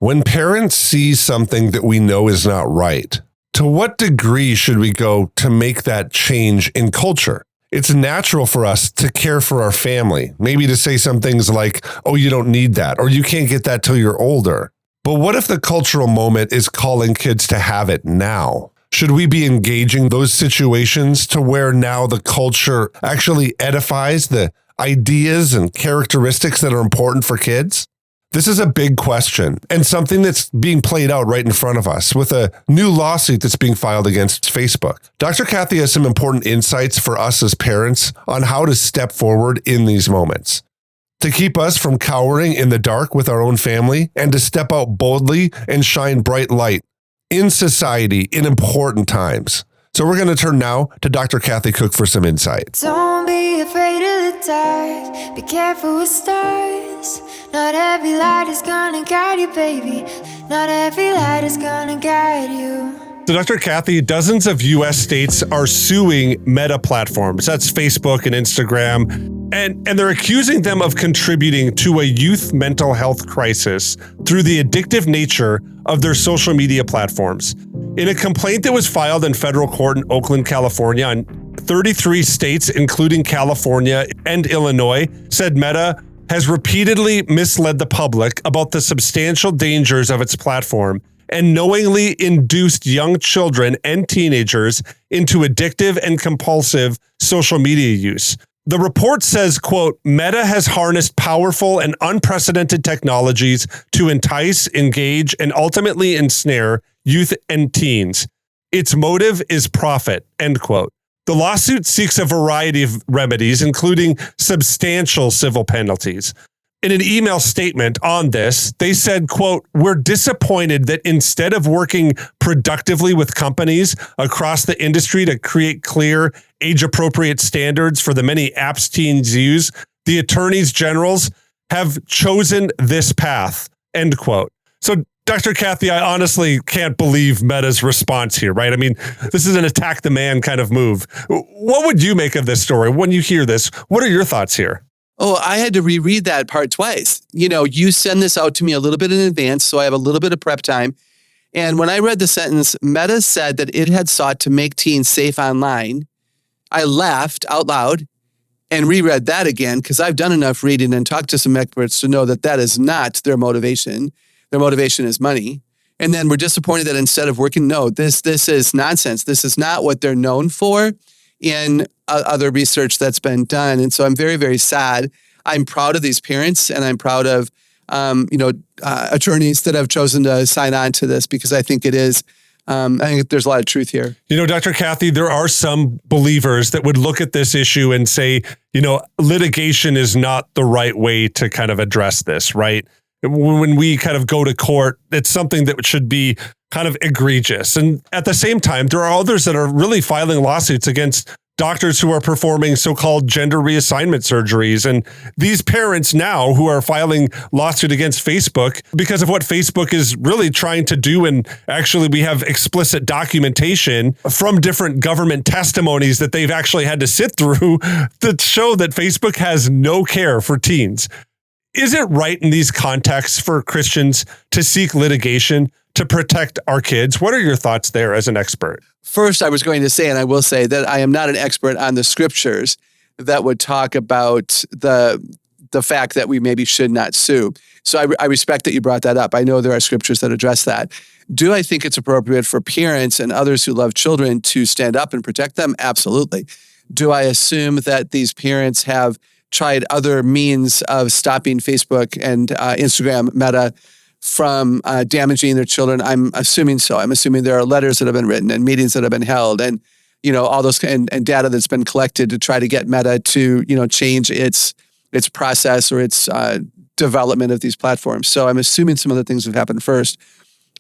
When parents see something that we know is not right, to what degree should we go to make that change in culture? It's natural for us to care for our family, maybe to say some things like, oh, you don't need that, or you can't get that till you're older. But what if the cultural moment is calling kids to have it now? Should we be engaging those situations to where now the culture actually edifies the ideas and characteristics that are important for kids? This is a big question and something that's being played out right in front of us with a new lawsuit that's being filed against Facebook. Dr. Kathy has some important insights for us as parents on how to step forward in these moments, to keep us from cowering in the dark with our own family and to step out boldly and shine bright light in society in important times. So we're going to turn now to Dr. Kathy Cook for some insight. Don't be afraid of the dark. Be careful with stars. Not every light is gonna guide you, baby. Not every light is gonna guide you. So Dr. Kathy, dozens of U.S. states are suing Meta platforms. That's Facebook and Instagram. And they're accusing them of contributing to a youth mental health crisis through the addictive nature of their social media platforms. In a complaint that was filed in federal court in Oakland, California, on 33 states, including California and Illinois, said Meta has repeatedly misled the public about the substantial dangers of its platform and knowingly induced young children and teenagers into addictive and compulsive social media use. The report says, quote, Meta has harnessed powerful and unprecedented technologies to entice, engage, and ultimately ensnare youth and teens. Its motive is profit, end quote. The lawsuit seeks a variety of remedies, including substantial civil penalties. In an email statement on this, they said, quote, we're disappointed that instead of working productively with companies across the industry to create clear, age-appropriate standards for the many apps teens use, the attorneys generals have chosen this path, end quote. So, Dr. Kathy, I honestly can't believe Meta's response here, right? I mean, this is an attack the man kind of move. What would you make of this story when you hear this? What are your thoughts here? Oh, I had to reread that part twice. You know, you send this out to me a little bit in advance, so I have a little bit of prep time. And when I read the sentence, Meta said that it had sought to make teens safe online. I laughed out loud and reread that again because I've done enough reading and talked to some experts to know that that is not their motivation. Their motivation is money. And then we're disappointed that instead of working, no, this is nonsense. This is not what they're known for in other research that's been done. And so I'm very, very sad. I'm proud of these parents and I'm proud of, attorneys that have chosen to sign on to this because I think it is, I think there's a lot of truth here. You know, Dr. Kathy, there are some believers that would look at this issue and say, you know, litigation is not the right way to kind of address this, right? When we kind of go to court, it's something that should be kind of egregious. And at the same time, there are others that are really filing lawsuits against doctors who are performing so-called gender reassignment surgeries. And these parents now who are filing lawsuit against Facebook because of what Facebook is really trying to do. And actually, we have explicit documentation from different government testimonies that they've actually had to sit through that show that Facebook has no care for teens. Is it right in these contexts for Christians to seek litigation to protect our kids? What are your thoughts there as an expert? First, I was going to say, and I will say that I am not an expert on the scriptures that would talk about the fact that we maybe should not sue. So I respect that you brought that up. I know there are scriptures that address that. Do I think it's appropriate for parents and others who love children to stand up and protect them? Absolutely. Do I assume that these parents have tried other means of stopping Facebook and Instagram, Meta, from damaging their children? I'm assuming so. I'm assuming there are letters that have been written and meetings that have been held and, you know, all those and data that's been collected to try to get Meta to, you know, change its process or its development of these platforms. So I'm assuming some of the things have happened first.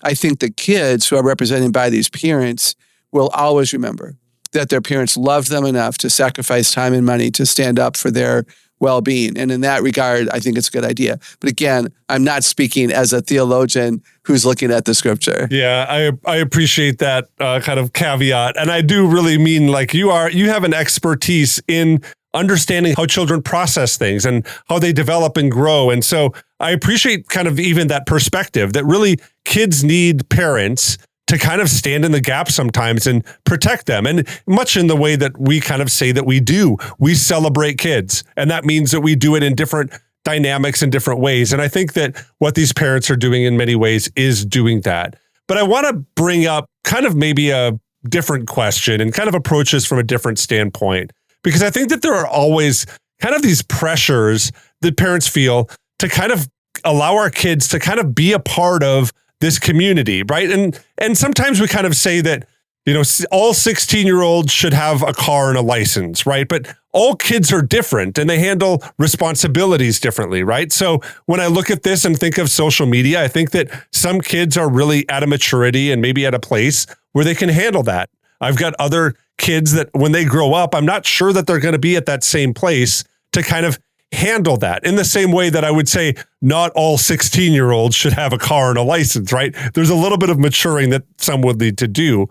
I think the kids who are represented by these parents will always remember that their parents loved them enough to sacrifice time and money to stand up for their well-being. And in that regard, I think it's a good idea. But again, I'm not speaking as a theologian who's looking at the scripture. Yeah, I appreciate that kind of caveat. And I do really mean like you have an expertise in understanding how children process things and how they develop and grow. And so I appreciate kind of even that perspective that really kids need parents to kind of stand in the gap sometimes and protect them. And much in the way that we kind of say that we do, we celebrate kids. And that means that we do it in different dynamics in different ways. And I think that what these parents are doing in many ways is doing that. But I want to bring up kind of maybe a different question and kind of approach this from a different standpoint, because I think that there are always kind of these pressures that parents feel to kind of allow our kids to kind of be a part of this community, right? And sometimes we kind of say that, you know, all 16-year-olds should have a car and a license, right? But all kids are different and they handle responsibilities differently, right? So when I look at this and think of social media, I think that some kids are really at a maturity and maybe at a place where they can handle that. I've got other kids that when they grow up, I'm not sure that they're going to be at that same place to kind of handle that in the same way that I would say not all 16-year-olds should have a car and a license, right? There's a little bit of maturing that some would need to do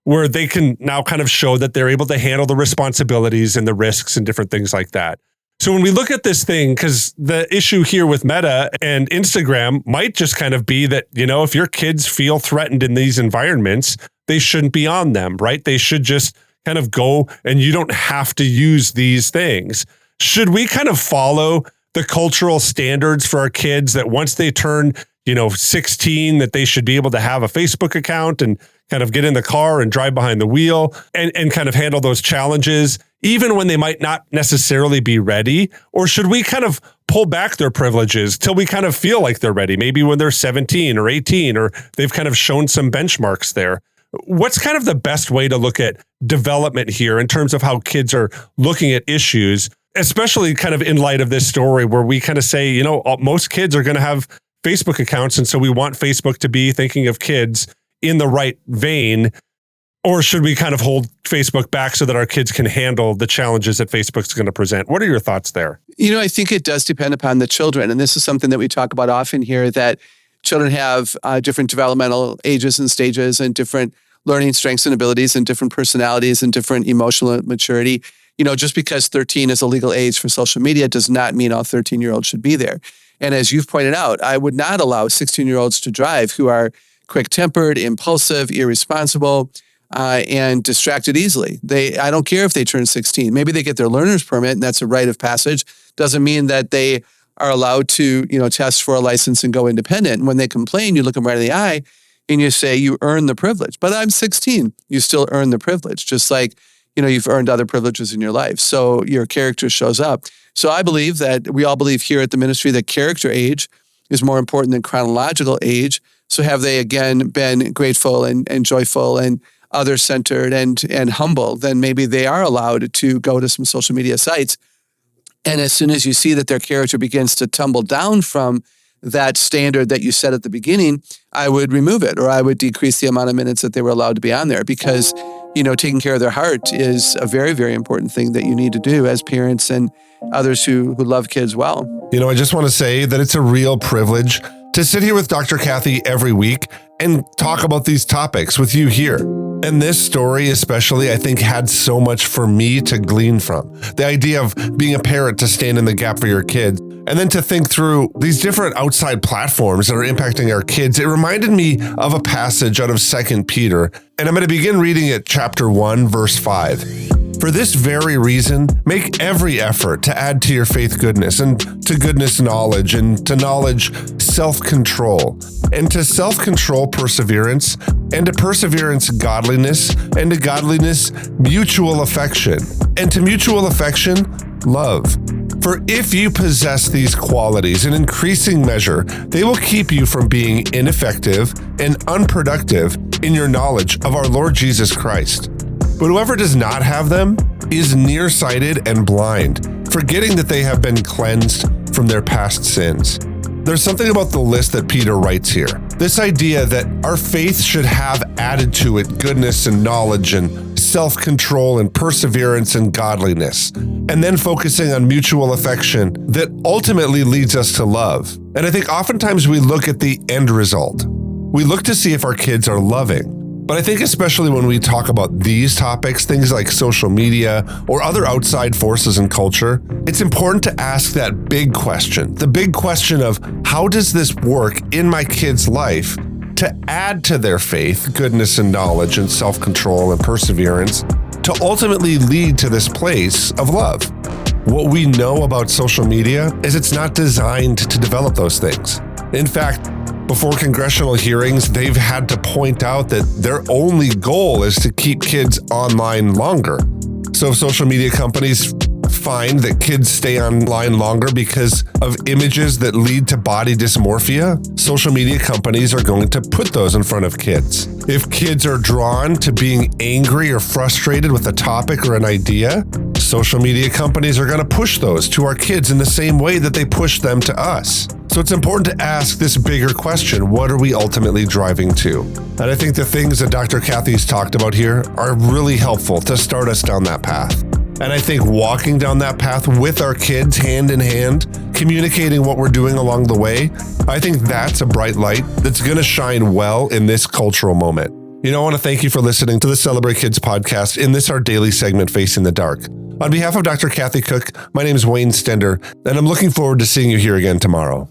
where they can now kind of show that they're able to handle the responsibilities and the risks and different things like that. So when we look at this thing, because the issue here with Meta and Instagram might just kind of be that, you know, if your kids feel threatened in these environments, they shouldn't be on them, right? They should just kind of go and you don't have to use these things. Should we kind of follow the cultural standards for our kids that once they turn, 16, that they should be able to have a Facebook account and kind of get in the car and drive behind the wheel and kind of handle those challenges, even when they might not necessarily be ready? Or should we kind of pull back their privileges till we kind of feel like they're ready, maybe when they're 17 or 18, or they've kind of shown some benchmarks there? What's kind of the best way to look at development here in terms of how kids are looking at issues, especially kind of in light of this story where we kind of say, most kids are going to have Facebook accounts. And so we want Facebook to be thinking of kids in the right vein. Or should we kind of hold Facebook back so that our kids can handle the challenges that Facebook's going to present? What are your thoughts there? I think it does depend upon the children. And this is something that we talk about often here, that children have different developmental ages and stages and different learning strengths and abilities and different personalities and different emotional maturity. Just because 13 is a legal age for social media does not mean all 13-year-olds should be there. And as you've pointed out, I would not allow 16-year-olds to drive who are quick-tempered, impulsive, irresponsible, and distracted easily. I don't care if they turn 16. Maybe they get their learner's permit, and that's a rite of passage. Doesn't mean that they are allowed to, test for a license and go independent. And when they complain, you look them right in the eye and you say, you earn the privilege. But I'm 16. You still earn the privilege, just like, you've earned other privileges in your life. So your character shows up. So I believe that we all believe here at the ministry that character age is more important than chronological age. So have they, again, been grateful and joyful and other-centered and humble, then maybe they are allowed to go to some social media sites. And as soon as you see that their character begins to tumble down from that standard that you set at the beginning, I would remove it, or I would decrease the amount of minutes that they were allowed to be on there, because, taking care of their heart is a very, very important thing that you need to do as parents and others who love kids well. I just want to say that it's a real privilege to sit here with Dr. Kathy every week and talk about these topics with you here. And this story especially, I think, had so much for me to glean from. The idea of being a parent to stand in the gap for your kids, and then to think through these different outside platforms that are impacting our kids. It reminded me of a passage out of 2 Peter, and I'm going to begin reading it, chapter 1, verse 5. For this very reason, make every effort to add to your faith goodness, and to goodness knowledge, and to knowledge self-control, and to self-control perseverance, and to perseverance godliness, and to godliness mutual affection, and to mutual affection love. For if you possess these qualities in increasing measure, they will keep you from being ineffective and unproductive in your knowledge of our Lord Jesus Christ. But whoever does not have them is nearsighted and blind, forgetting that they have been cleansed from their past sins. There's something about the list that Peter writes here. This idea that our faith should have added to it goodness and knowledge and self-control and perseverance and godliness, and then focusing on mutual affection that ultimately leads us to love. And I think oftentimes we look at the end result. We look to see if our kids are loving. But I think especially when we talk about these topics, things like social media or other outside forces in culture, it's important to ask that big question. The big question of how does this work in my kid's life to add to their faith, goodness and knowledge and self-control and perseverance to ultimately lead to this place of love. What we know about social media is it's not designed to develop those things. In fact, before congressional hearings, they've had to point out that their only goal is to keep kids online longer. So if social media companies find that kids stay online longer because of images that lead to body dysmorphia, social media companies are going to put those in front of kids. If kids are drawn to being angry or frustrated with a topic or an idea, social media companies are going to push those to our kids in the same way that they push them to us. So it's important to ask this bigger question, what are we ultimately driving to? And I think the things that Dr. Kathy's talked about here are really helpful to start us down that path. And I think walking down that path with our kids hand in hand, communicating what we're doing along the way, I think that's a bright light that's going to shine well in this cultural moment. You know, I want to thank you for listening to the Celebrate Kids podcast in this our daily segment, Facing the Dark. On behalf of Dr. Kathy Cook, my name is Wayne Stender, and I'm looking forward to seeing you here again tomorrow.